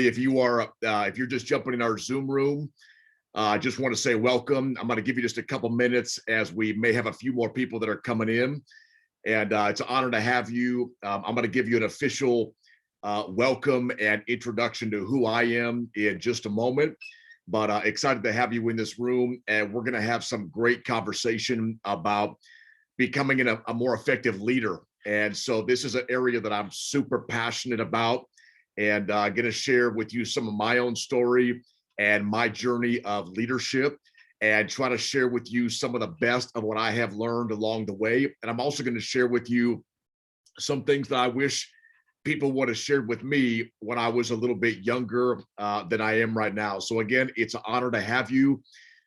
everybody. If you're just jumping in our Zoom room, I just want to say welcome. I'm going to give you just a couple minutes as we may have a few more people that are coming in. And it's an honor to have you. I'm going to give you an official welcome and introduction to who I am in just a moment. But excited to have you in this room. And we're going to have some great conversation about becoming a more effective leader. And so this is an area that I'm super passionate about, and going to share with you some of my own story and my journey of leadership, and try to share with you some of the best of what I have learned along the way. And I'm also going to share with you some things that I wish people would have shared with me when I was a little bit younger than I am right now. So again, it's an honor to have you.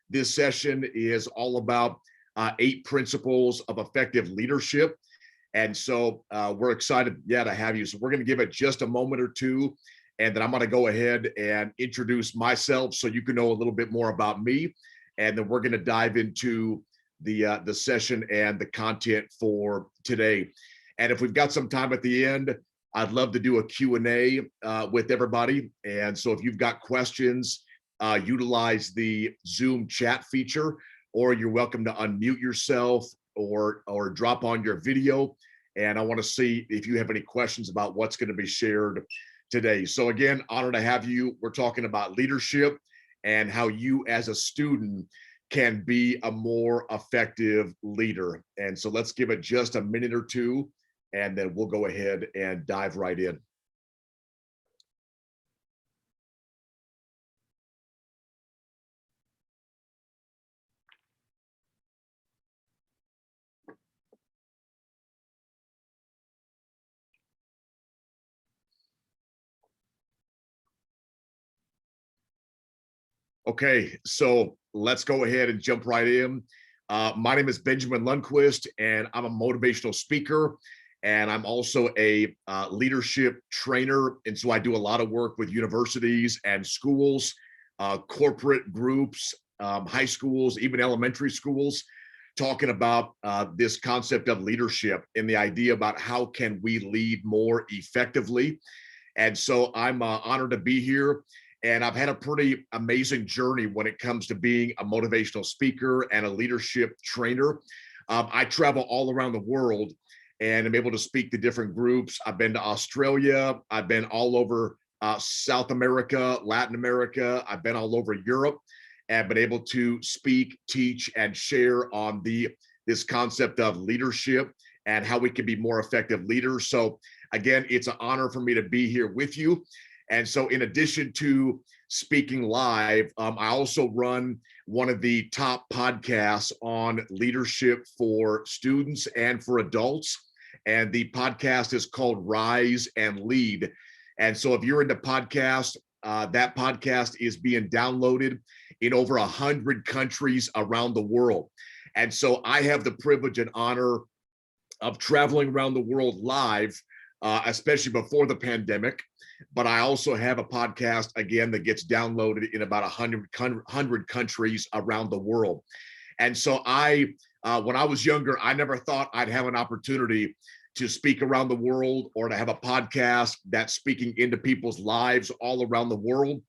This session is all about 8 principles of effective leadership. And so we're excited, to have you. So we're going to give it just a moment or two, and then I'm going to go ahead and introduce myself so you can know a little bit more about me. And then we're going to dive into the session and the content for today. And if we've got some time at the end, I'd love to do a Q&A with everybody. And so if you've got questions, utilize the Zoom chat feature, or you're welcome to unmute yourself or drop on your video. And I want to see if you have any questions about what's going to be shared today. So again, honor to have you. We're talking about leadership and how you as a student can be a more effective leader. And so let's give it just a minute or two, and then we'll go ahead and dive right in. Okay, so let's go ahead and jump right in. My name is Benjamin Lundqvist, and I'm a motivational speaker, and I'm also a leadership trainer. And so I do a lot of work with universities and schools, corporate groups, high schools, even elementary schools, talking about this concept of leadership and the idea about how can we lead more effectively. And so I'm honored to be here. And I've had a pretty amazing journey when it comes to being a motivational speaker and a leadership trainer. I travel all around the world and I'm able to speak to different groups. I've been to Australia. I've been all over South America, Latin America. I've been all over Europe, and been able to speak, teach, and share on this concept of leadership and how we can be more effective leaders. So again, it's an honor for me to be here with you. And so in addition to speaking live, I also run one of the top podcasts on leadership for students and for adults. And the podcast is called Rise and Lead. And so if you're into podcasts, that podcast is being downloaded in over 100 countries around the world. And so I have the privilege and honor of traveling around the world live, especially before the pandemic. But I also have a podcast, again, that gets downloaded in about 100 countries around the world. And so when I was younger, I never thought I'd have an opportunity to speak around the world or to have a podcast that's speaking into people's lives all around the world.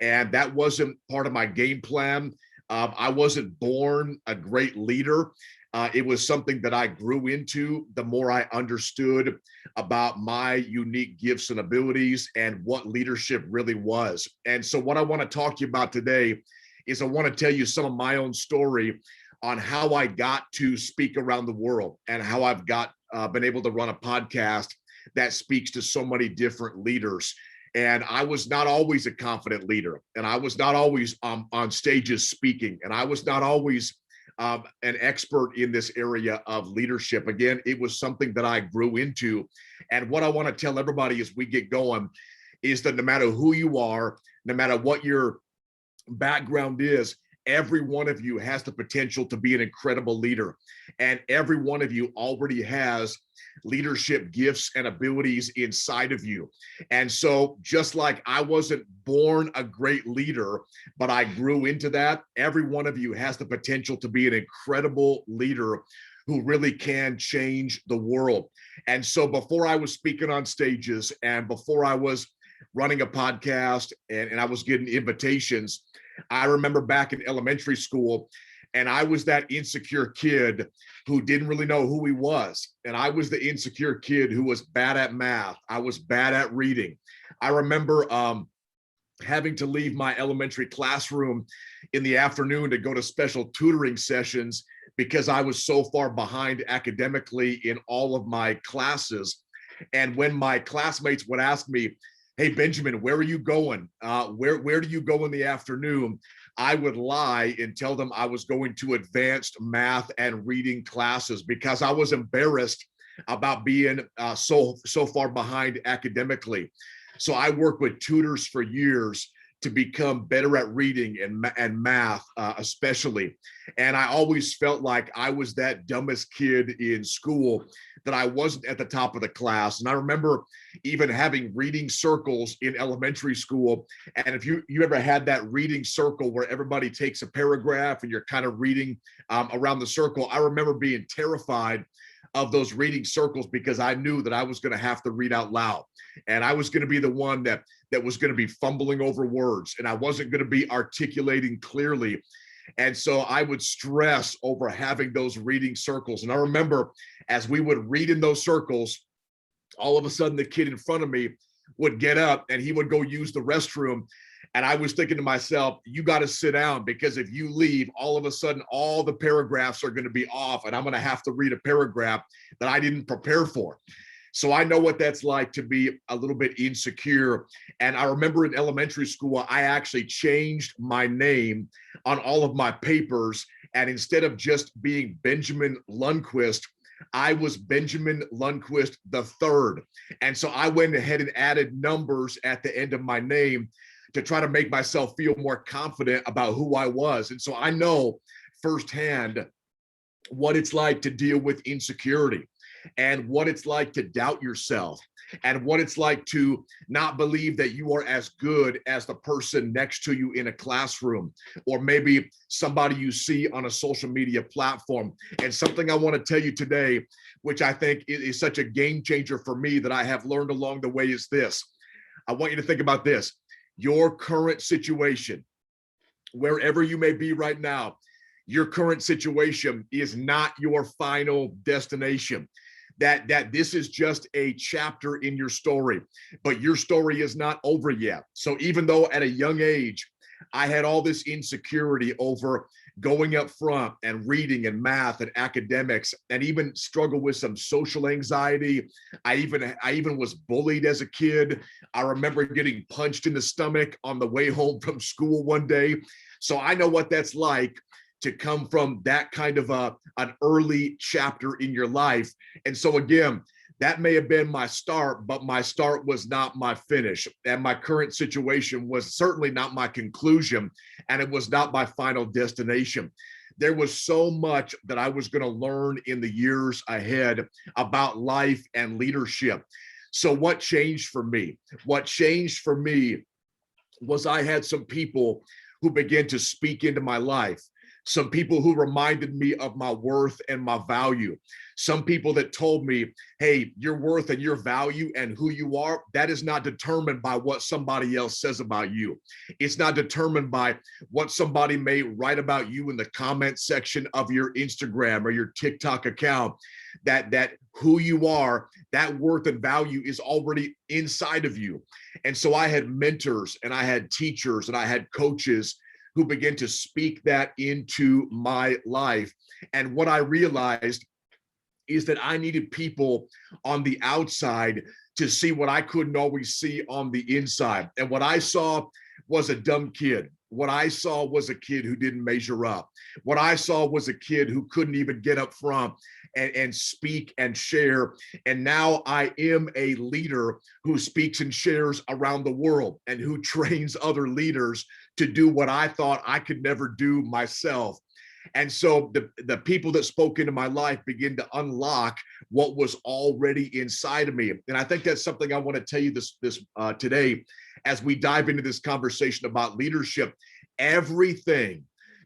And that wasn't part of my game plan. I wasn't born a great leader. It was something that I grew into the more I understood about my unique gifts and abilities and what leadership really was. And so what I want to talk to you about today is I want to tell you some of my own story on how I got to speak around the world and how I've been able to run a podcast that speaks to so many different leaders. And I was not always a confident leader, and I was not always on stages speaking, and I was not always an expert in this area of leadership. Again, it was something that I grew into. And what I want to tell everybody as we get going is that no matter who you are, no matter what your background is, every one of you has the potential to be an incredible leader. And every one of you already has leadership gifts and abilities inside of you. And so just like I wasn't born a great leader, but I grew into that, every one of you has the potential to be an incredible leader who really can change the world. And so before I was speaking on stages and before I was running a podcast, and I was getting invitations. I remember back in elementary school, and I was that insecure kid who didn't really know who he was. And I was the insecure kid who was bad at math. I was bad at reading. I remember having to leave my elementary classroom in the afternoon to go to special tutoring sessions because I was so far behind academically in all of my classes. And when my classmates would ask me, "Hey, Benjamin, where are you going? Where do you go in the afternoon?" I would lie and tell them I was going to advanced math and reading classes because I was embarrassed about being so far behind academically. So I worked with tutors for years to become better at reading and math, especially. And I always felt like I was that dumbest kid in school, that I wasn't at the top of the class. And I remember even having reading circles in elementary school. And if you ever had that reading circle where everybody takes a paragraph and you're kind of reading around the circle, I remember being terrified of those reading circles because I knew that I was going to have to read out loud, and I was going to be the one that was going to be fumbling over words, and I wasn't going to be articulating clearly. And so I would stress over having those reading circles. And I remember as we would read in those circles, all of a sudden the kid in front of me would get up and he would go use the restroom. And I was thinking to myself, you got to sit down, because if you leave, all of a sudden, all the paragraphs are going to be off and I'm going to have to read a paragraph that I didn't prepare for. So I know what that's like to be a little bit insecure. And I remember in elementary school, I actually changed my name on all of my papers. And instead of just being Benjamin Lundqvist, I was Benjamin Lundqvist III. And so I went ahead and added numbers at the end of my name to try to make myself feel more confident about who I was. And so I know firsthand what it's like to deal with insecurity, and what it's like to doubt yourself, and what it's like to not believe that you are as good as the person next to you in a classroom, or maybe somebody you see on a social media platform. And something I want to tell you today, which I think is such a game changer for me that I have learned along the way, is this. I want you to think about this. Your current situation, wherever you may be right now, your current situation is not your final destination. That this is just a chapter in your story, but your story is not over yet. So even though at a young age, I had all this insecurity over going up front and reading and math and academics, and even struggled with some social anxiety. I even was bullied as a kid. I remember getting punched in the stomach on the way home from school one day. So I know what that's like to come from that kind of an early chapter in your life. And so again, that may have been my start, but my start was not my finish. And my current situation was certainly not my conclusion, and it was not my final destination. There was so much that I was going to learn in the years ahead about life and leadership. So what changed for me? What changed for me was I had some people who began to speak into my life. Some people who reminded me of my worth and my value. Some people that told me, hey, your worth and your value and who you are, that is not determined by what somebody else says about you. It's not determined by what somebody may write about you in the comment section of your Instagram or your TikTok account. That who you are, that worth and value is already inside of you. And so I had mentors and I had teachers and I had coaches who began to speak that into my life. And what I realized is that I needed people on the outside to see what I couldn't always see on the inside. And what I saw was a dumb kid. What I saw was a kid who didn't measure up. What I saw was a kid who couldn't even get up front and speak and share. And now I am a leader who speaks and shares around the world and who trains other leaders to do what I thought I could never do myself. And so the people that spoke into my life begin to unlock what was already inside of me. And I think that's something I want to tell you this today as we dive into this conversation about leadership. Everything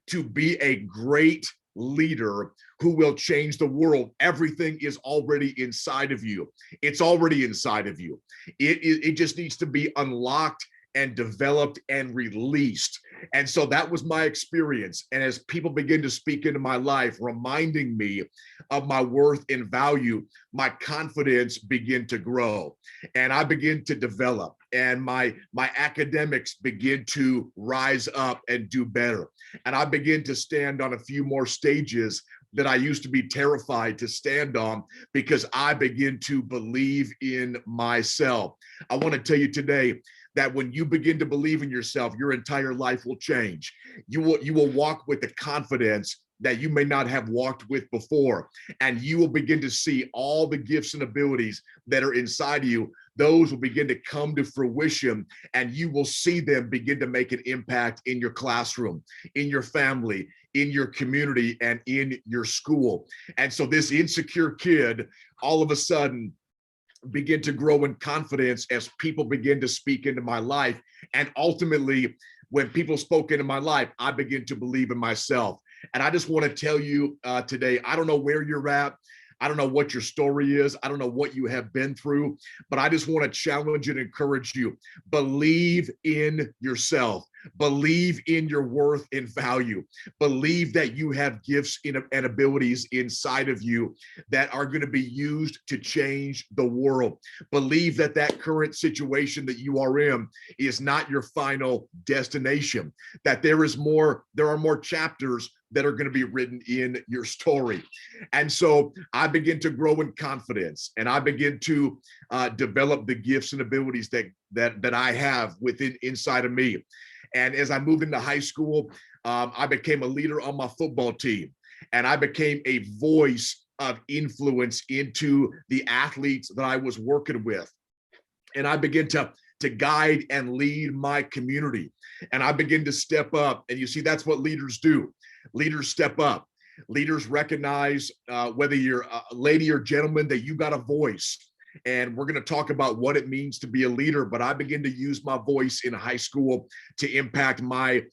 to be a great leader who will change the world. Everything is already inside of you. It's already inside of you. It just needs to be unlocked and developed and released. And so that was my experience. And as people begin to speak into my life, reminding me of my worth and value, my confidence began to grow and I begin to develop, and my academics begin to rise up and do better. And I begin to stand on a few more stages that I used to be terrified to stand on because I begin to believe in myself. I want to tell you today that when you begin to believe in yourself, your entire life will change. You will walk with the confidence that you may not have walked with before, and you will begin to see all the gifts and abilities that are inside of you. Those will begin to come to fruition, and you will see them begin to make an impact in your classroom, in your family, in your community, and in your school. And so this insecure kid all of a sudden begin to grow in confidence as people begin to speak into my life. And ultimately, when people spoke into my life, I begin to believe in myself. And I just want to tell you today, I don't know where you're at. I don't know what your story is. I don't know what you have been through, but I just want to challenge and encourage you. Believe in yourself. Believe in your worth and value. Believe that you have gifts and abilities inside of you that are going to be used to change the world. Believe that that current situation that you are in is not your final destination, that there are more chapters that are going to be written in your story. And so I begin to grow in confidence, and I begin to develop the gifts and abilities that I have inside of me. And as I moved into high school, I became a leader on my football team, and I became a voice of influence into the athletes that I was working with. And I began to guide and lead my community. And I begin to step up. And you see, that's what leaders do. Leaders step up. Leaders recognize whether you're a lady or gentleman, that you got a voice. And we're going to talk about what it means to be a leader. But I begin to use my voice in high school to impact my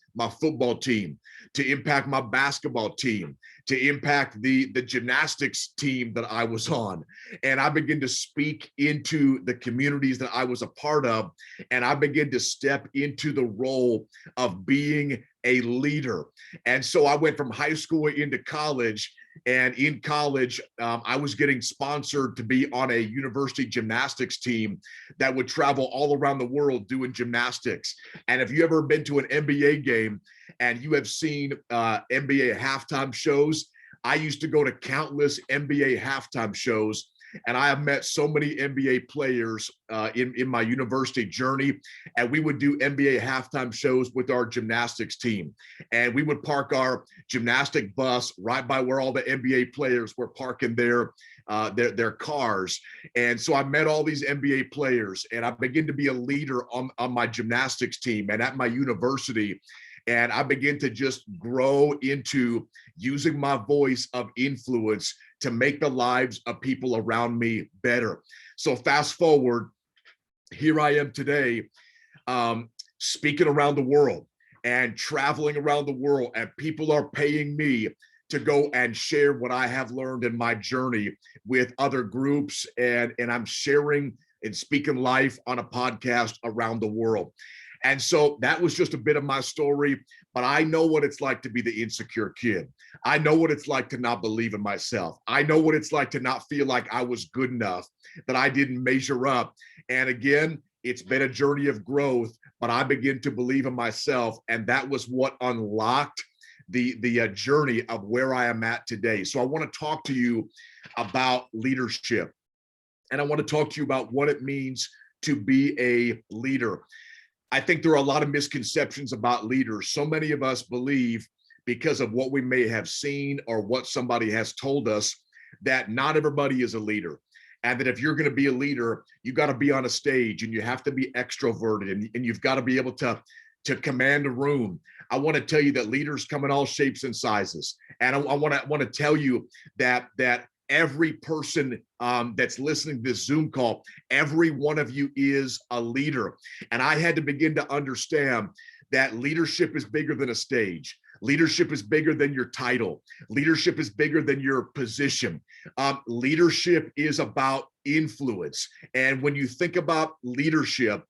football team, to impact my basketball team, to impact the gymnastics team that I was on. And I begin to speak into the communities that I was a part of. And I begin to step into the role of being a leader. And so I went from high school into college. And in college, I was getting sponsored to be on a university gymnastics team that would travel all around the world doing gymnastics. And if you ever been to an NBA game and you have seen NBA halftime shows, I used to go to countless NBA halftime shows. And I have met so many NBA players in my university journey. And we would do NBA halftime shows with our gymnastics team. And we would park our gymnastic bus right by where all the NBA players were parking their cars. And so I met all these NBA players, and I began to be a leader on my gymnastics team and at my university. And I began to just grow into using my voice of influence to make the lives of people around me better. So fast forward, here I am today, speaking around the world and traveling around the world, and people are paying me to go and share what I have learned in my journey with other groups. And I'm sharing and speaking life on a podcast around the world. And so that was just a bit of my story, but I know what it's like to be the insecure kid. I know what it's like to not believe in myself. I know what it's like to not feel like I was good enough, that I didn't measure up. And again, it's been a journey of growth, but I begin to believe in myself. And that was what unlocked the journey of where I am at today. So I want to talk to you about leadership. And I want to talk to you about what it means to be a leader. I think there are a lot of misconceptions about leaders. So many of us believe, because of what we may have seen or what somebody has told us, that not everybody is a leader. And that if you're going to be a leader, you got to be on a stage, and you have to be extroverted, and you've got to be able to command a room. I want to tell you that leaders come in all shapes and sizes. And I want to tell you that every person that's listening to this Zoom call, every one of you is a leader. And I had to begin to understand that leadership is bigger than a stage. Leadership is bigger than your title. Leadership is bigger than your position. Leadership is about influence. And when you think about leadership,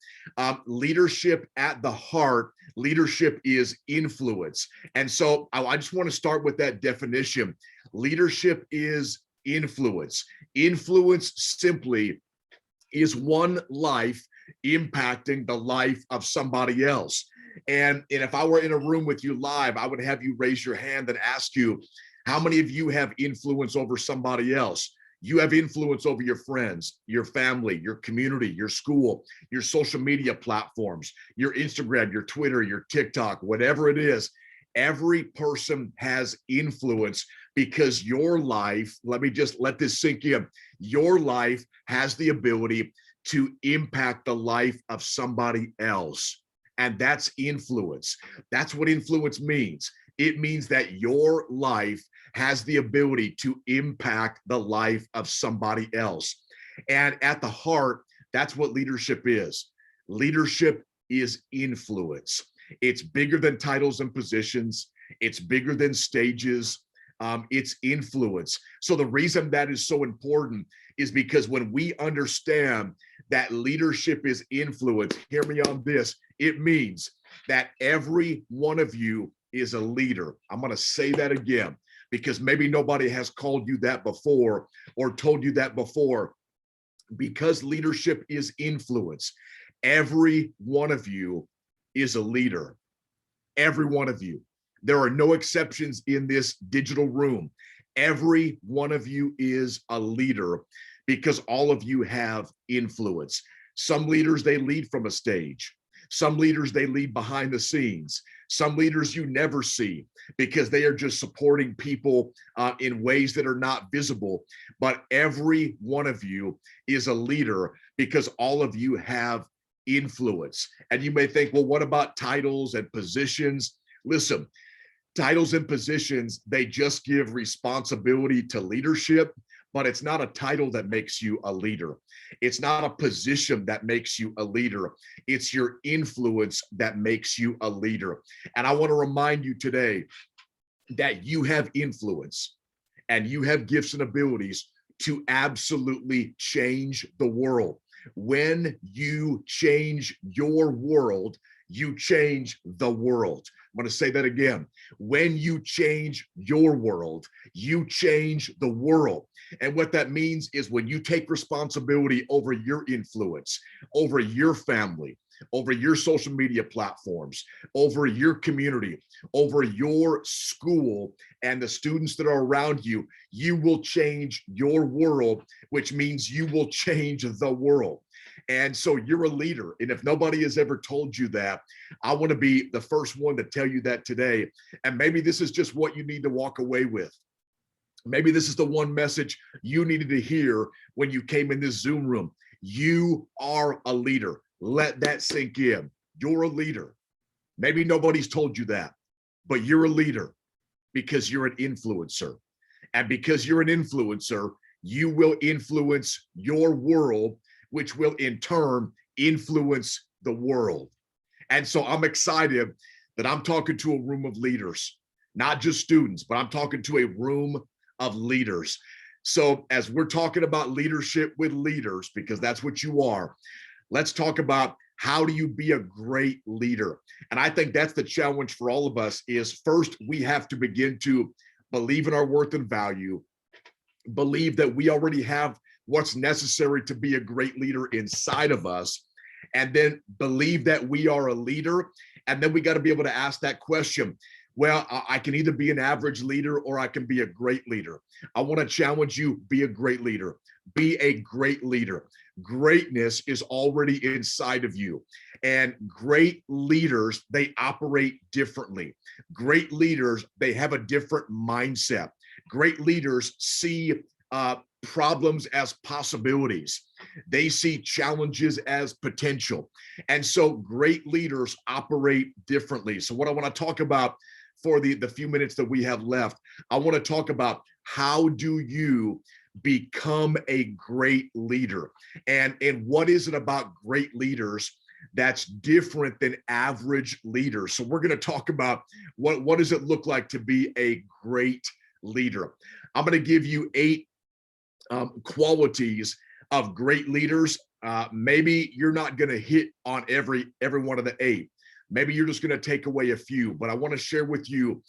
leadership at the heart, leadership is influence. And so I just want to start with that definition. Leadership is influence. Influence simply is one life impacting the life of somebody else. And if I were in a room with you live, I would have you raise your hand and ask you, how many of you have influence over somebody else? You have influence over your friends, your family, your community, your school, your social media platforms, your Instagram, your Twitter, your TikTok, whatever it is. Every person has influence because your life, let me just let this sink in, your life has the ability to impact the life of somebody else. And that's influence. That's what influence means. It means that your life has the ability to impact the life of somebody else. And at the heart, that's what leadership is. Leadership is influence. It's bigger than titles and positions. It's bigger than stages. It's influence. So the reason that is so important is because when we understand that leadership is influence, hear me on this, it means that every one of you is a leader. I'm going to say that again, because maybe nobody has called you that before or told you that before. Because leadership is influence, every one of you is a leader. Every one of you. There are no exceptions in this digital room. Every one of you is a leader because all of you have influence. Some leaders, they lead from a stage. Some leaders, they lead behind the scenes. Some leaders you never see because they are just supporting people in ways that are not visible. But every one of you is a leader because all of you have influence. And you may think, well, what about titles and positions? Listen, titles and positions, they just give responsibility to leadership, but it's not a title that makes you a leader. It's not a position that makes you a leader. It's your influence that makes you a leader. And I want to remind you today that you have influence and you have gifts and abilities to absolutely change the world. When you change your world, you change the world. I'm going to say that again. When you change your world, you change the world. And what that means is when you take responsibility over your influence, over your family, over your social media platforms, over your community, over your school, and the students that are around you, you will change your world, which means you will change the world. And so you're a leader. And if nobody has ever told you that, I want to be the first one to tell you that today. And maybe this is just what you need to walk away with. Maybe this is the one message you needed to hear when you came in this Zoom room. You are a leader. Let that sink in. You're a leader. Maybe nobody's told you that, but you're a leader because you're an influencer. And because you're an influencer, you will influence your world, which will in turn influence the world. And so I'm excited that I'm talking to a room of leaders, not just students, but I'm talking to a room of leaders. So as we're talking about leadership with leaders, because that's what you are, let's talk about how do you be a great leader? And I think that's the challenge for all of us is first, we have to begin to believe in our worth and value, believe that we already have what's necessary to be a great leader inside of us, and then believe that we are a leader. And then we got to be able to ask that question. Well, I can either be an average leader or I can be a great leader. I want to challenge you, be a great leader. Be a great leader. Greatness is already inside of you. And great leaders, they operate differently. Great leaders, they have a different mindset. Great leaders see problems as possibilities. They see challenges as potential. And so great leaders operate differently. So what I want to talk about for the few minutes that we have left, I want to talk about how do you become a great leader, and what is it about great leaders that's different than average leaders. So we're going to talk about what does it look like to be a great leader. I'm going to give you 8 qualities of great leaders. Maybe you're not going to hit on every one of the 8. Maybe you're just going to take away a few, but I want to share with you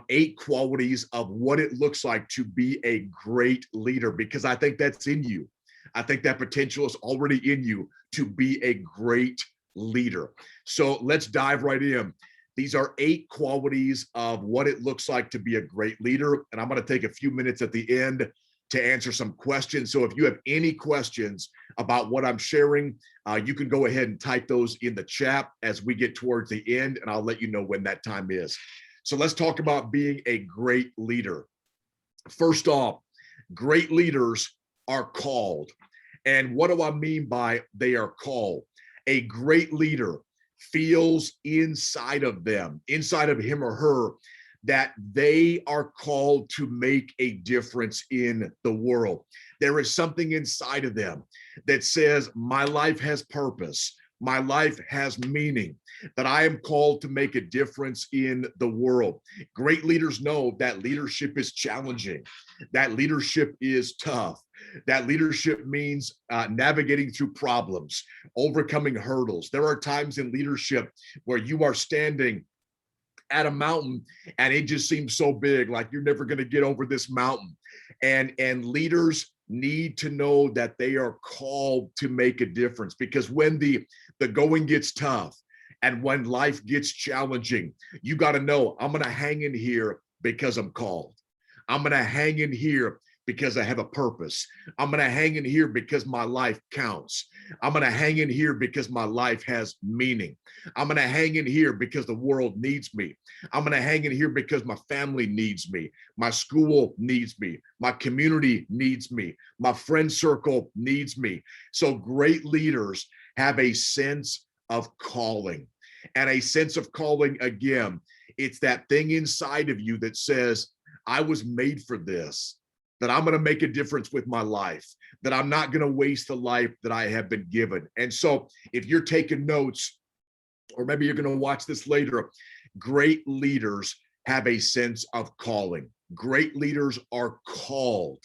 8 qualities of what it looks like to be a great leader, because I think that's in you. I think that potential is already in you to be a great leader. So let's dive right in. These are 8 qualities of what it looks like to be a great leader. And I'm going to take a few minutes at the end to answer some questions. So if you have any questions about what I'm sharing, you can go ahead and type those in the chat as we get towards the end, and I'll let you know when that time is. So let's talk about being a great leader. First off, great leaders are called. And what do I mean by they are called? A great leader feels inside of them, inside of him or her, that they are called to make a difference in the world. There is something inside of them that says, my life has purpose. My life has meaning, that I am called to make a difference in the world. Great leaders know that leadership is challenging, that leadership is tough, that leadership means navigating through problems, overcoming hurdles. There are times in leadership where you are standing at a mountain and it just seems so big, like you're never going to get over this mountain. And leaders need to know that they are called to make a difference, because when the going gets tough and when life gets challenging, you got to know, I'm going to hang in here because I'm called. I'm going to hang in here because I have a purpose. I'm going to hang in here because my life counts. I'm going to hang in here because my life has meaning. I'm going to hang in here because the world needs me. I'm going to hang in here because my family needs me. My school needs me. My community needs me. My friend circle needs me. So great leaders have a sense of calling. And a sense of calling, again, it's that thing inside of you that says, I was made for this, that I'm going to make a difference with my life, that I'm not going to waste the life that I have been given. And so if you're taking notes, or maybe you're going to watch this later, great leaders have a sense of calling. Great leaders are called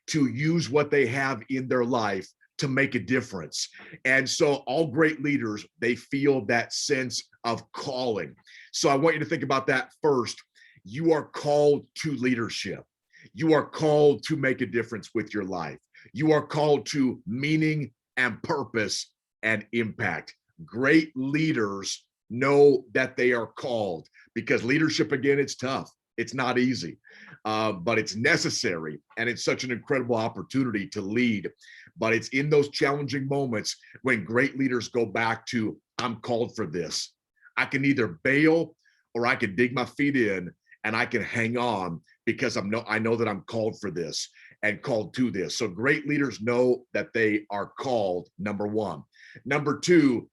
to use what they have in their life to make a difference. And so all great leaders, they feel that sense of calling. So I want you to think about that first. You are called to leadership. You are called to make a difference with your life. You are called to meaning and purpose and impact. Great leaders know that they are called, because leadership, again, it's tough. It's not easy, but it's necessary. And it's such an incredible opportunity to lead. But it's in those challenging moments when great leaders go back to, I'm called for this. I can either bail or I can dig my feet in and I can hang on, because I know that I'm called for this and called to this. So great leaders know that they are called, number one. Number two,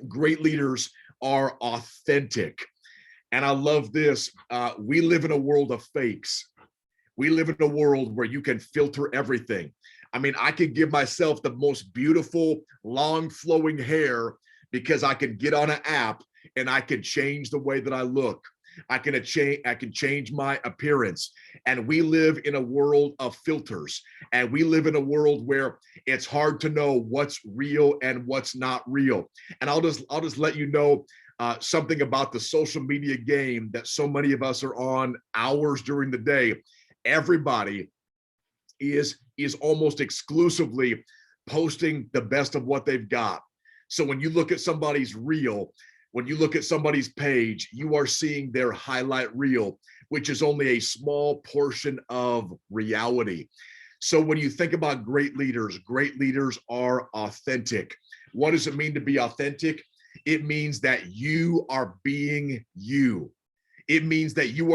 great leaders are authentic. And I love this. We live in a world of fakes. We live in a world where you can filter everything. I mean, I could give myself the most beautiful, long flowing hair because I could get on an app and I could change the way that I look. I can change my appearance. And we live in a world of filters, and we live in a world where it's hard to know what's real and what's not real. And I'll just let you know something about the social media game that so many of us are on hours during the day. Everybody is almost exclusively posting the best of what they've got. So when you look at somebody's reel, when you look at somebody's page, you are seeing their highlight reel, which is only a small portion of reality. So when you think about great leaders are authentic. What does it mean to be authentic? It means that you are being you. It means that you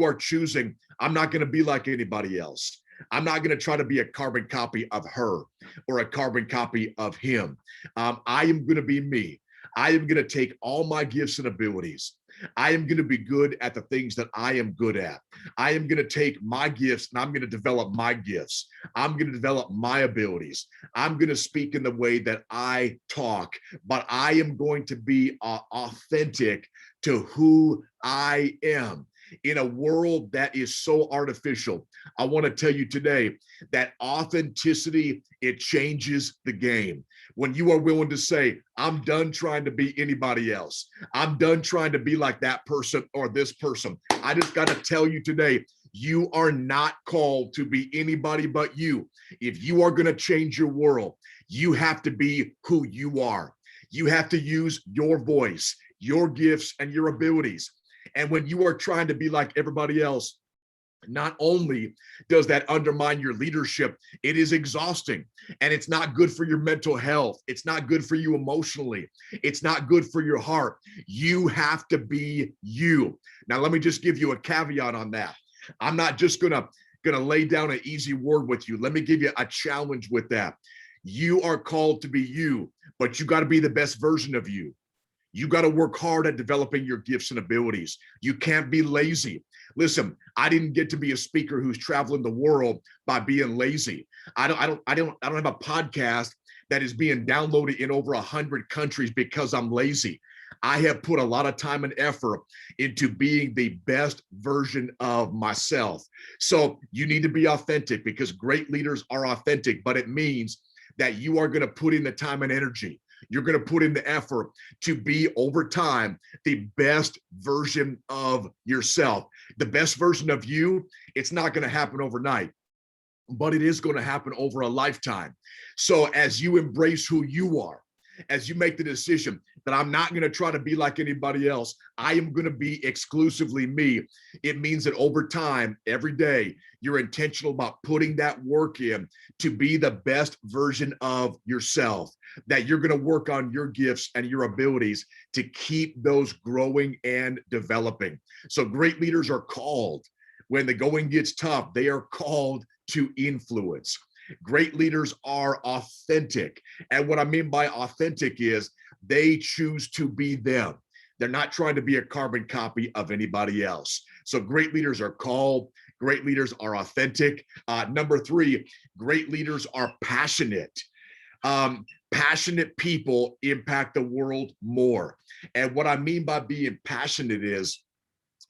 are choosing, I'm not going to be like anybody else. I'm not going to try to be a carbon copy of her or a carbon copy of him. I am going to be me. I am going to take all my gifts and abilities. I am going to be good at the things that I am good at. I am going to take my gifts and I'm going to develop my gifts. I'm going to develop my abilities. I'm going to speak in the way that I talk, but I am going to be authentic to who I am. In a world that is so artificial, I want to tell you today that authenticity, it changes the game. When you are willing to say, I'm done trying to be anybody else. I'm done trying to be like that person or this person. I just got to tell you today, you are not called to be anybody but you. If you are going to change your world, you have to be who you are. You have to use your voice, your gifts, and your abilities. And when you are trying to be like everybody else, not only does that undermine your leadership, it is exhausting and it's not good for your mental health. It's not good for you emotionally. It's not good for your heart. You have to be you. Now, let me just give you a caveat on that. I'm not just gonna lay down an easy word with you. Let me give you a challenge with that. You are called to be you, but you got to be the best version of you. You got to work hard at developing your gifts and abilities. You can't be lazy. Listen, I didn't get to be a speaker who's traveling the world by being lazy. I don't have a podcast that is being downloaded in over 100 countries because I'm lazy. I have put a lot of time and effort into being the best version of myself. So you need to be authentic because great leaders are authentic, but it means that you are going to put in the time and energy. You're going to put in the effort to be over time the best version of yourself. The best version of you, it's not going to happen overnight, but it is going to happen over a lifetime. So as you embrace who you are, as you make the decision that I'm not going to try to be like anybody else, I am going to be exclusively me. It means that over time, every day, you're intentional about putting that work in to be the best version of yourself, that you're going to work on your gifts and your abilities to keep those growing and developing. So great leaders are called, when the going gets tough, they are called to influence. Great leaders are authentic. And what I mean by authentic is they choose to be them. They're not trying to be a carbon copy of anybody else. So great leaders are called. Great leaders are authentic. Number three, great leaders are passionate. Passionate people impact the world more. And what I mean by being passionate is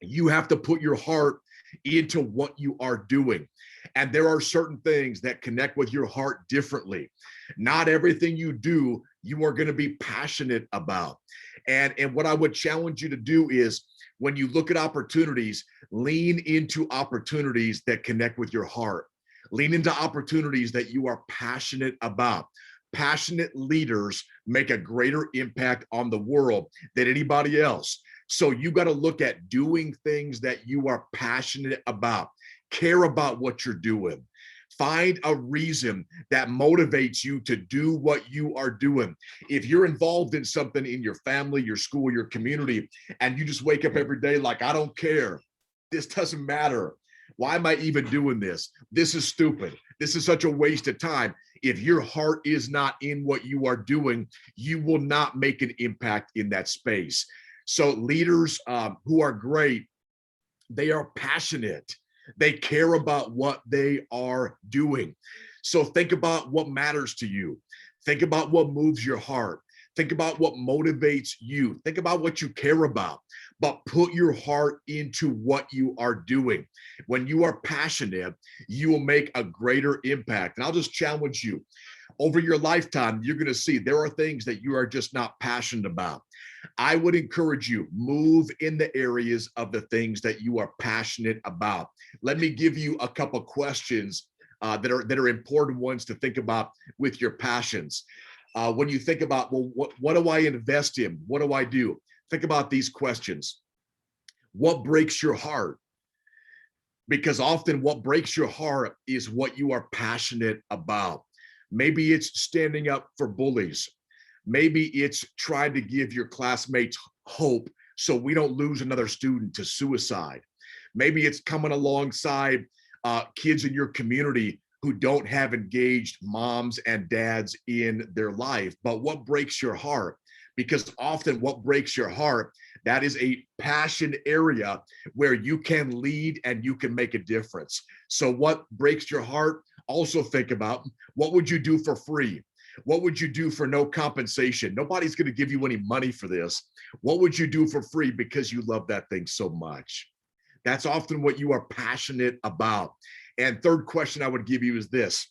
you have to put your heart into what you are doing. And there are certain things that connect with your heart differently. Not everything you do, you are going to be passionate about. And what I would challenge you to do is when you look at opportunities, lean into opportunities that connect with your heart. Lean into opportunities that you are passionate about. Passionate leaders make a greater impact on the world than anybody else. So you got to look at doing things that you are passionate about. Care about what you're doing. Find a reason that motivates you to do what you are doing. If you're involved in something in your family, your school, your community, and you just wake up every day like, I don't care. This doesn't matter. Why am I even doing this? This is stupid. This is such a waste of time. If your heart is not in what you are doing, you will not make an impact in that space. So leaders who are great, they are passionate. They care about what they are doing. So think about what matters to you. Think about what moves your heart. Think about what motivates you. Think about what you care about, but put your heart into what you are doing. When you are passionate, you will make a greater impact. And I'll just challenge you. Over your lifetime, you're going to see there are things that you are just not passionate about. I would encourage you, move in the areas of the things that you are passionate about. Let me give you a couple questions that are important ones to think about with your passions. When you think about, well, what do I invest in? What do I do? Think about these questions. What breaks your heart? Because often what breaks your heart is what you are passionate about. Maybe it's standing up for bullies. Maybe it's trying to give your classmates hope so we don't lose another student to suicide. Maybe it's coming alongside kids in your community who don't have engaged moms and dads in their life. But what breaks your heart? because often what breaks your heart, that is a passion area where you can lead and you can make a difference. So what breaks your heart? Also think about, what would you do for free? What would you do for no compensation? Nobody's going to give you any money for this. What would you do for free because you love that thing so much? That's often what you are passionate about. And third question I would give you is this.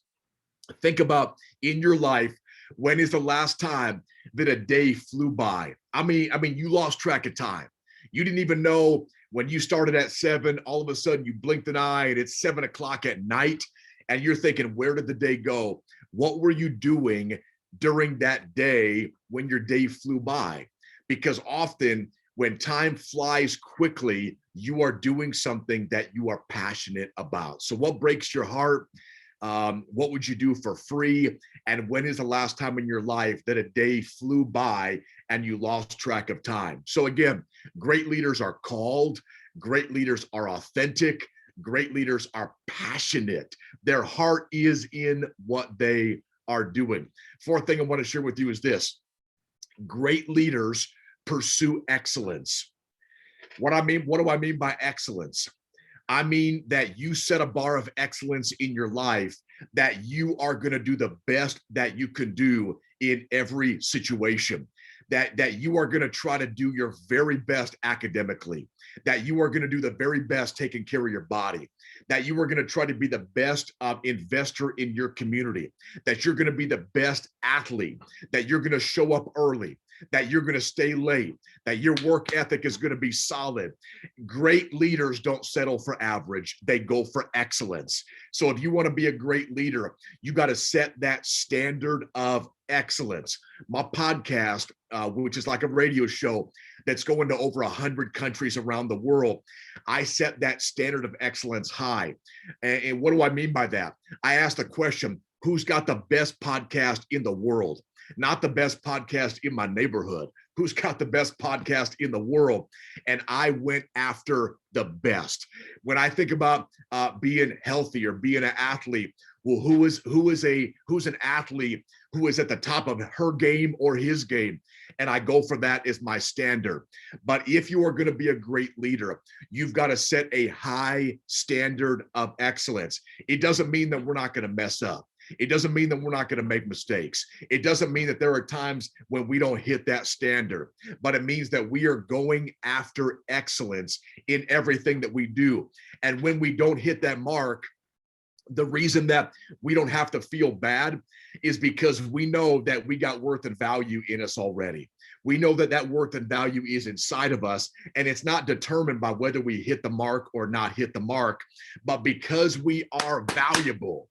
Think about in your life, when is the last time that a day flew by? I mean, you lost track of time. You didn't even know when you started at 7, all of a sudden you blinked an eye and it's 7 o'clock at night. And you're thinking, where did the day go? What were you doing during that day when your day flew by? Because often when time flies quickly, you are doing something that you are passionate about. So what breaks your heart? What would you do for free? And when is the last time in your life that a day flew by and you lost track of time? So again, great leaders are called, great leaders are authentic, great leaders are passionate. Their heart is in what they are doing. Fourth thing I want to share with you is this. Great leaders pursue excellence. What do I mean by excellence? I mean that you set a bar of excellence in your life, that you are going to do the best that you can do in every situation, that you are going to try to do your very best academically, that you are going to do the very best taking care of your body, that you are going to try to be the best investor in your community, that you're going to be the best athlete, that you're going to show up early, that you're going to stay late, that your work ethic is going to be solid. Great leaders don't settle for average. They go for excellence. So if you want to be a great leader, you got to set that standard of excellence. My podcast, which is like a radio show that's going to over 100 countries around the world, I set that standard of excellence high. And what do I mean by that? I asked the question, who's got the best podcast in the world? Not the best podcast in my neighborhood. Who's got the best podcast in the world? And I went after the best. When I think about being healthy or being an athlete, well, who's an athlete who is at the top of her game or his game? And I go for that as my standard. But if you are going to be a great leader, you've got to set a high standard of excellence. It doesn't mean that we're not going to mess up. It doesn't mean that we're not going to make mistakes. It doesn't mean that there are times when we don't hit that standard, but it means that we are going after excellence in everything that we do. And when we don't hit that mark, the reason that we don't have to feel bad is because we know that we got worth and value in us already. We know that that worth and value is inside of us, and it's not determined by whether we hit the mark or not hit the mark, but because we are valuable.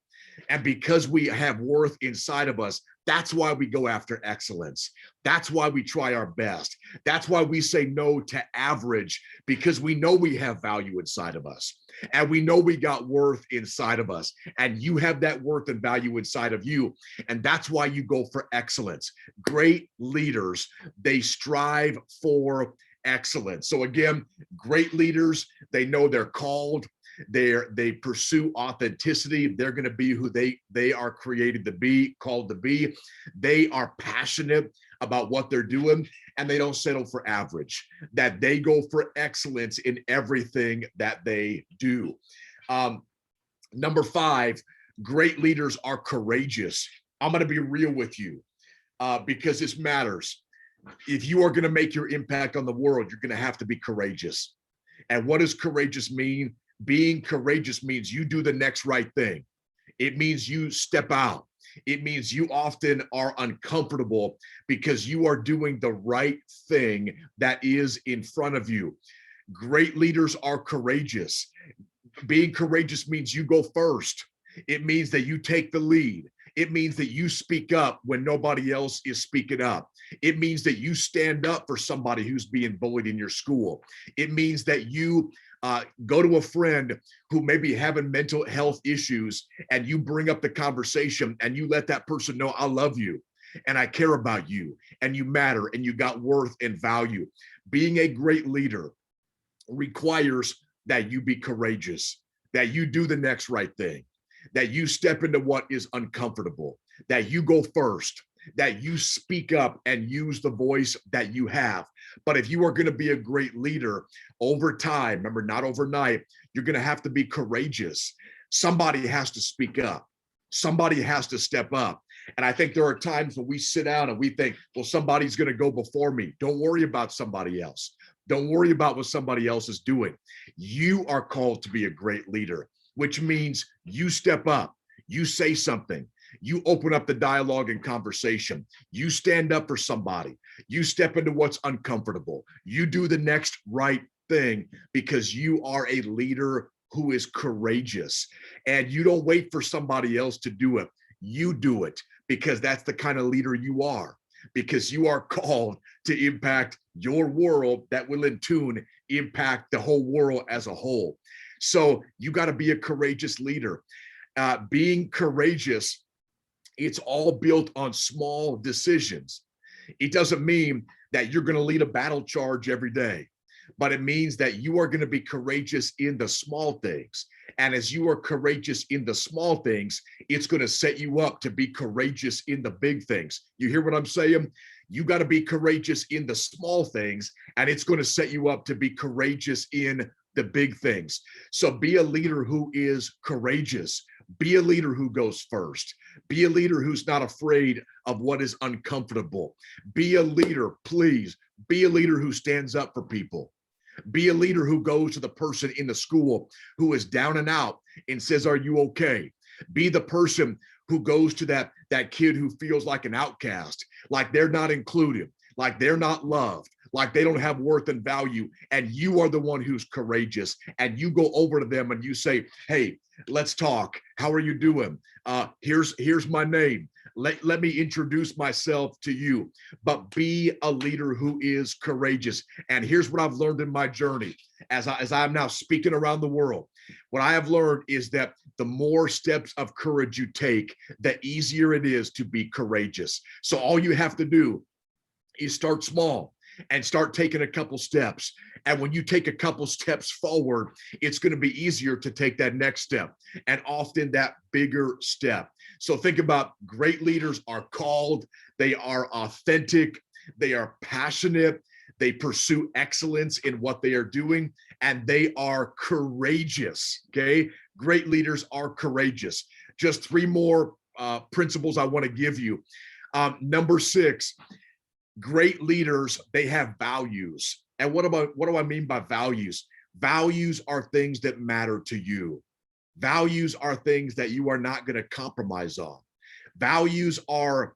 And because we have worth inside of us, that's why we go after excellence. That's why we try our best. That's why we say no to average, because we know we have value inside of us. And we know we got worth inside of us. And you have that worth and value inside of you. And that's why you go for excellence. Great leaders, they strive for excellence. So again, great leaders, they know they're called. They pursue authenticity. They're going to be who they are created to be, called to be. They are passionate about what they're doing, and they don't settle for average. That they go for excellence in everything that they do. Number 5, great leaders are courageous. I'm going to be real with you because this matters. If you are going to make your impact on the world, you're going to have to be courageous. And what does courageous mean? Being courageous means you do the next right thing. It means you step out. It means you often are uncomfortable because you are doing the right thing that is in front of you. Great leaders are courageous. Being courageous means you go first. It means that you take the lead. It means that you speak up when nobody else is speaking up. It means that you stand up for somebody who's being bullied in your school. It means that you go to a friend who may be having mental health issues and you bring up the conversation and you let that person know, I love you and I care about you and you matter and you got worth and value. Being a great leader requires that you be courageous, that you do the next right thing, that you step into what is uncomfortable, that you go first, that you speak up and use the voice that you have. But if you are going to be a great leader over time, remember, not overnight, you're going to have to be courageous. Somebody has to speak up. Somebody has to step up. And I think there are times when we sit down and we think, well, somebody's going to go before me. Don't worry about somebody else. Don't worry about what somebody else is doing. You are called to be a great leader, which means you step up, you say something, you open up the dialogue and conversation, you stand up for somebody, you step into what's uncomfortable, you do the next right thing because you are a leader who is courageous. And you don't wait for somebody else to do it. You do it because that's the kind of leader you are, because you are called to impact your world that will in tune impact the whole world as a whole. So you got to be a courageous leader. Being courageous, it's all built on small decisions. It doesn't mean that you're going to lead a battle charge every day, but it means that you are going to be courageous in the small things. And as you are courageous in the small things, it's going to set you up to be courageous in the big things. You hear what I'm saying? You got to be courageous in the small things, and it's going to set you up to be courageous in the big things. So be a leader who is courageous. Be a leader who goes first. Be a leader who's not afraid of what is uncomfortable. Be a leader, please. Be a leader who stands up for people. Be a leader who goes to the person in the school who is down and out and says, are you okay? Be the person who goes to that kid who feels like an outcast, like they're not included, like they're not loved, like they don't have worth and value. And you are the one who's courageous. And you go over to them and you say, hey, let's talk. How are you doing? Here's my name. Let me introduce myself to you. But be a leader who is courageous. And here's what I've learned in my journey as I'm now speaking around the world. What I have learned is that the more steps of courage you take, the easier it is to be courageous. So all you have to do is start small and start taking a couple steps. And when you take a couple steps forward, it's going to be easier to take that next step, and often that bigger step. So think about, great leaders are called, they are authentic, they are passionate, they pursue excellence in what they are doing, and they are courageous. Okay. Great leaders are courageous. Just three more principles I want to give you. Number 6, great leaders, they have values. And what do I mean by values? Values are things that matter to you. Values are things that you are not going to compromise on. Values are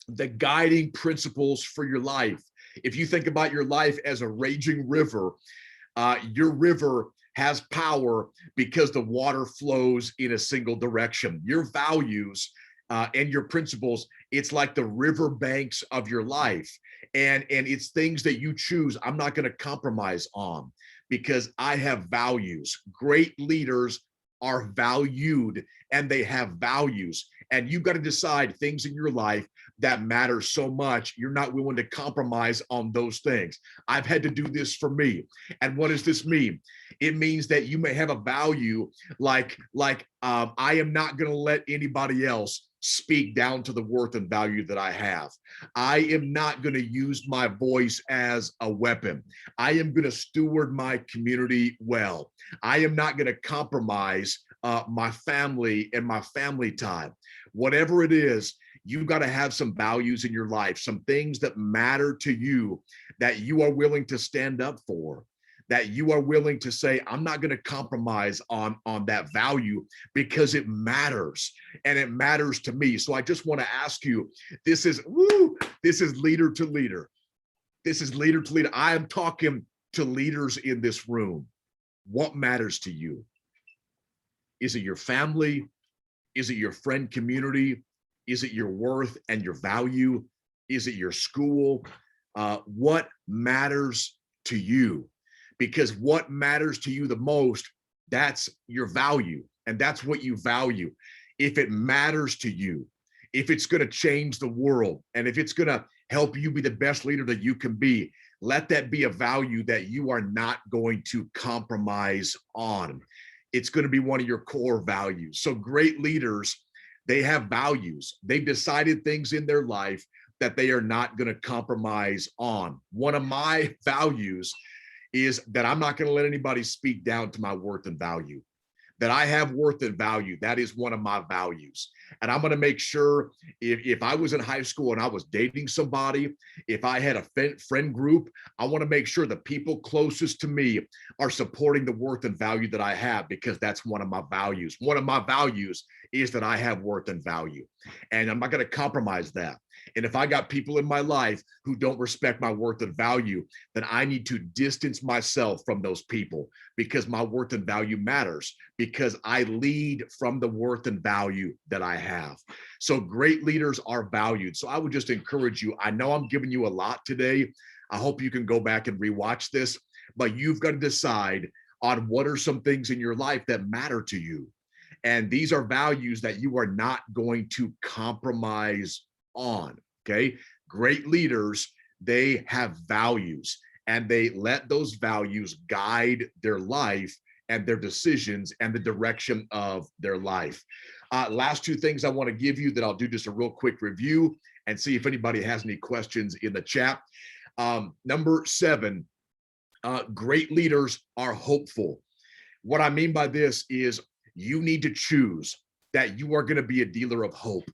the guiding principles for your life. If you think about your life as a raging river, your river has power because the water flows in a single direction. Your values and your principles, it's like the river banks of your life. And it's things that you choose. I'm not going to compromise on because I have values. Great leaders are valued and they have values. And you've got to decide things in your life that matter so much, you're not willing to compromise on those things. I've had to do this for me. And what does this mean? It means that you may have a value like I am not going to let anybody else speak down to the worth and value that I have. I am not going to use my voice as a weapon. I am going to steward my community well. I am not going to compromise my family and my family time. Whatever it is, you've got to have some values in your life, some things that matter to you that you are willing to stand up for, that you are willing to say, I'm not going to compromise on that value because it matters and it matters to me. So I just want to ask you, this is leader to leader. This is leader to leader. I am talking to leaders in this room. What matters to you? Is it your family? Is it your friend community? Is it your worth and your value? Is it your school? What matters to you? Because what matters to you the most, that's your value, and that's what you value. If it matters to you, if it's going to change the world, and if it's going to help you be the best leader that you can be, let that be a value that you are not going to compromise on. It's going to be one of your core values. So great leaders, They have values. They've decided things in their life that they are not going to compromise on. One of my values is that I'm not going to let anybody speak down to my worth and value. That I have worth and value. That is one of my values. And I'm going to make sure if I was in high school and I was dating somebody, if I had a friend group, I want to make sure the people closest to me are supporting the worth and value that I have, because that's one of my values. One of my values is that I have worth and value, and I'm not going to compromise that. And if I got people in my life who don't respect my worth and value, then I need to distance myself from those people, because my worth and value matters, because I lead from the worth and value that I have. So great leaders are valued. So I would just encourage you. I know I'm giving you a lot today. I hope you can go back and rewatch this, but you've got to decide on what are some things in your life that matter to you. And these are values that you are not going to compromise on. Okay. Great leaders, they have values, and they let those values guide their life and their decisions and the direction of their life. Last two things I want to give you that I'll do just a real quick review and see if anybody has any questions in the chat. Number 7, great leaders are hopeful. What I mean by this is you need to choose that you are going to be a dealer of hope.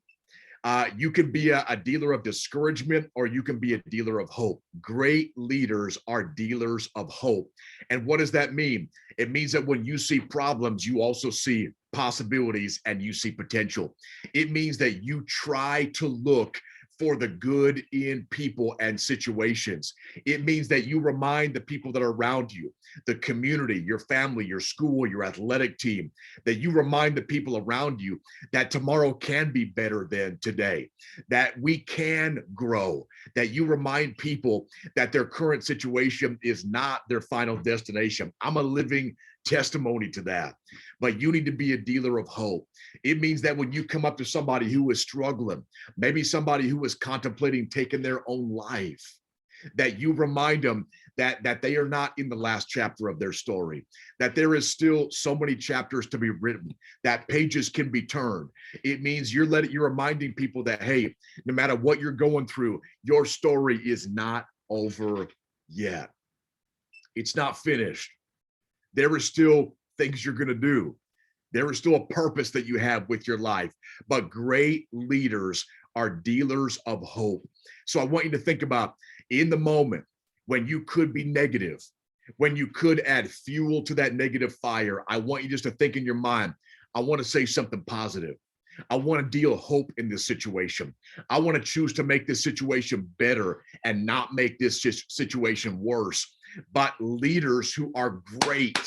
You can be a dealer of discouragement, or you can be a dealer of hope. Great leaders are dealers of hope. And what does that mean? It means that when you see problems, you also see possibilities and you see potential. It means that you try to look for the good in people and situations. It means that you remind the people that are around you, the community, your family, your school, your athletic team, that you remind the people around you that tomorrow can be better than today, that we can grow, that you remind people that their current situation is not their final destination. I'm a living testimony to that. But you need to be a dealer of hope. It means that when you come up to somebody who is struggling, maybe somebody who is contemplating taking their own life, that you remind them that they are not in the last chapter of their story, that there is still so many chapters to be written, that pages can be turned. It means you're reminding people that, hey, no matter what you're going through, your story is not over yet. It's not finished. There is still things you're going to do. There is still a purpose that you have with your life. But great leaders are dealers of hope. So I want you to think about, in the moment when you could be negative, when you could add fuel to that negative fire, I want you just to think in your mind, I want to say something positive. I want to deal hope in this situation. I want to choose to make this situation better and not make this situation worse. But leaders who are great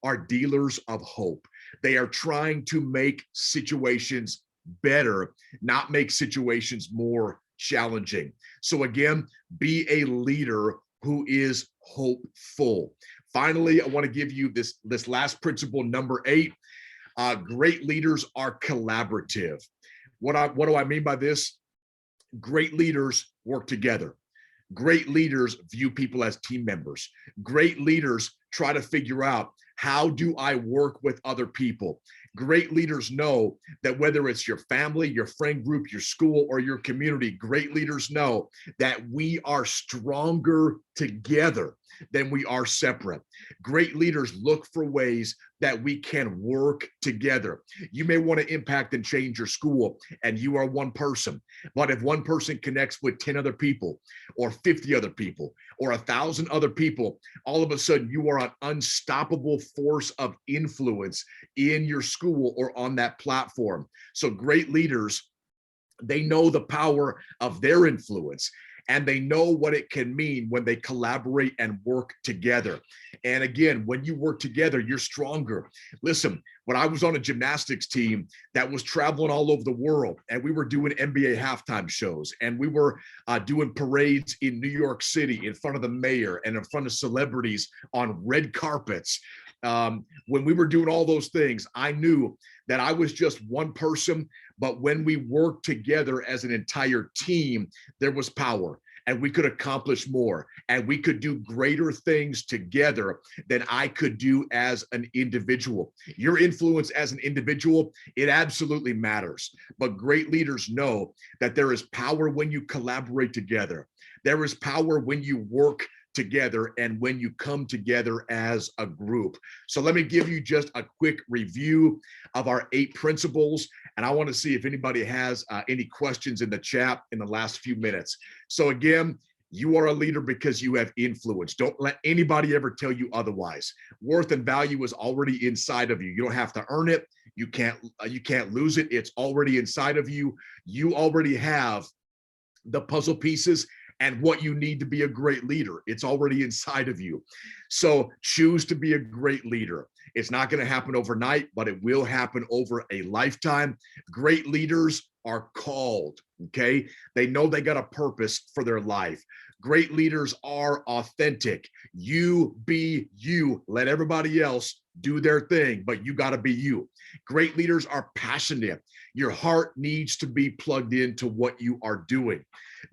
are dealers of hope. They are trying to make situations better, not make situations more challenging. So again, be a leader who is hopeful. Finally, I want to give you this last principle, number 8. Great leaders are collaborative. What do I mean by this? Great leaders work together. Great leaders view people as team members. Great leaders try to figure out, how do I work with other people? Great leaders know that whether it's your family, your friend group, your school, or your community, great leaders know that we are stronger together than we are separate. Great leaders look for ways that we can work together. You may want to impact and change your school, and you are one person. But if one person connects with 10 other people, or 50 other people, or 1,000 other people, all of a sudden you are an unstoppable force of influence in your school or on that platform. So great leaders, they know the power of their influence, and they know what it can mean when they collaborate and work together. And again, when you work together, you're stronger. Listen, when I was on a gymnastics team that was traveling all over the world, and we were doing NBA halftime shows, and we were doing parades in New York City in front of the mayor and in front of celebrities on red carpets. When we were doing all those things, I knew that I was just one person, but when we worked together as an entire team, there was power. and we could accomplish more, and we could do greater things together than I could do as an individual. Your influence as an individual, it absolutely matters. But great leaders know that there is power when you collaborate together. There is power when you work together and when you come together as a group. So let me give you just a quick review of our 8 principles. And I want to see if anybody has any questions in the chat in the last few minutes. So again, you are a leader because you have influence. Don't let anybody ever tell you otherwise. Worth and value is already inside of you. You don't have to earn it. You can't lose it. It's already inside of you. You already have the puzzle pieces and what you need to be a great leader. It's already inside of you. So choose to be a great leader. It's not going to happen overnight, but it will happen over a lifetime. Great leaders are called, okay? They know they got a purpose for their life. Great leaders are authentic. You be you. Let everybody else do their thing, but you got to be you. Great leaders are passionate. Your heart needs to be plugged into what you are doing.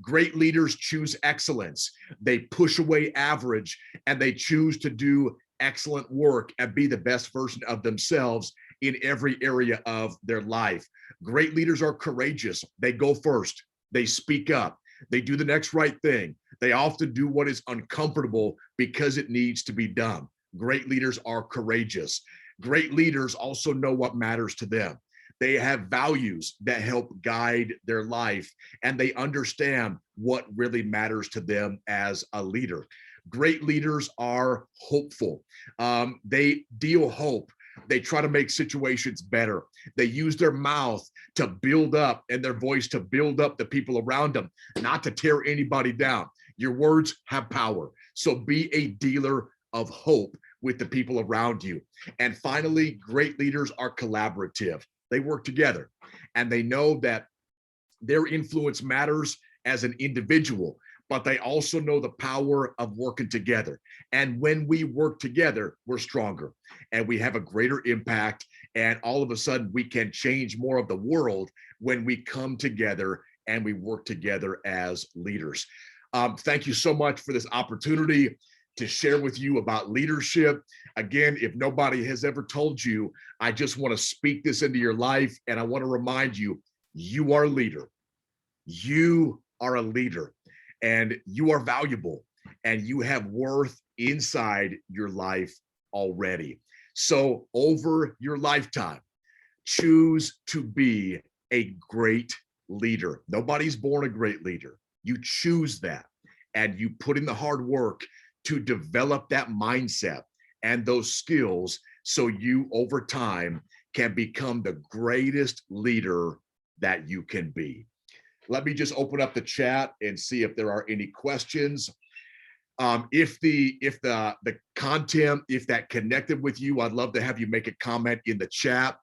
Great leaders choose excellence. They push away average and they choose to do excellent work and be the best version of themselves in every area of their life. Great leaders are courageous. They go first. They speak up. They do the next right thing. They often do what is uncomfortable because it needs to be done. Great leaders are courageous. Great leaders also know what matters to them. They have values that help guide their life, and they understand what really matters to them as a leader. Great leaders are hopeful. They deal hope. They try to make situations better. They use their mouth to build up and their voice to build up the people around them, not to tear anybody down. Your words have power. So be a dealer of hope with the people around you. And finally, great leaders are collaborative. They work together and they know that their influence matters as an individual, but they also know the power of working together. And when we work together, we're stronger and we have a greater impact. And all of a sudden, we can change more of the world when we come together and we work together as leaders. Thank you so much for this opportunity to share with you about leadership. Again, if nobody has ever told you, I just want to speak this into your life. And I want to remind you, you are a leader. You are a leader and you are valuable and you have worth inside your life already. So over your lifetime, choose to be a great leader. Nobody's born a great leader. You choose that and you put in the hard work to develop that mindset and those skills so you over time can become the greatest leader that you can be. Let me just open up the chat and see if there are any questions. If the content, if that connected with you, I'd love to have you make a comment in the chat.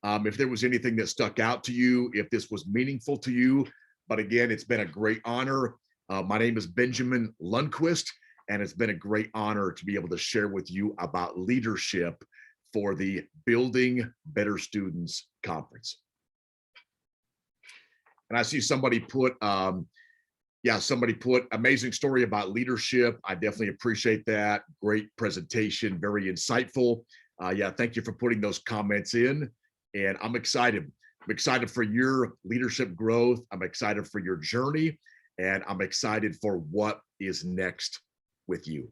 If there was anything that stuck out to you, if this was meaningful to you. But again, it's been a great honor. My name is Benjamin Lundqvist, and it's been a great honor to be able to share with you about leadership for the Building Better Students Conference. And I see somebody put, somebody put amazing story about leadership. I definitely appreciate that. Great presentation, very insightful. Thank you for putting those comments in. And I'm excited. I'm excited for your leadership growth. I'm excited for your journey. And I'm excited for what is next with you.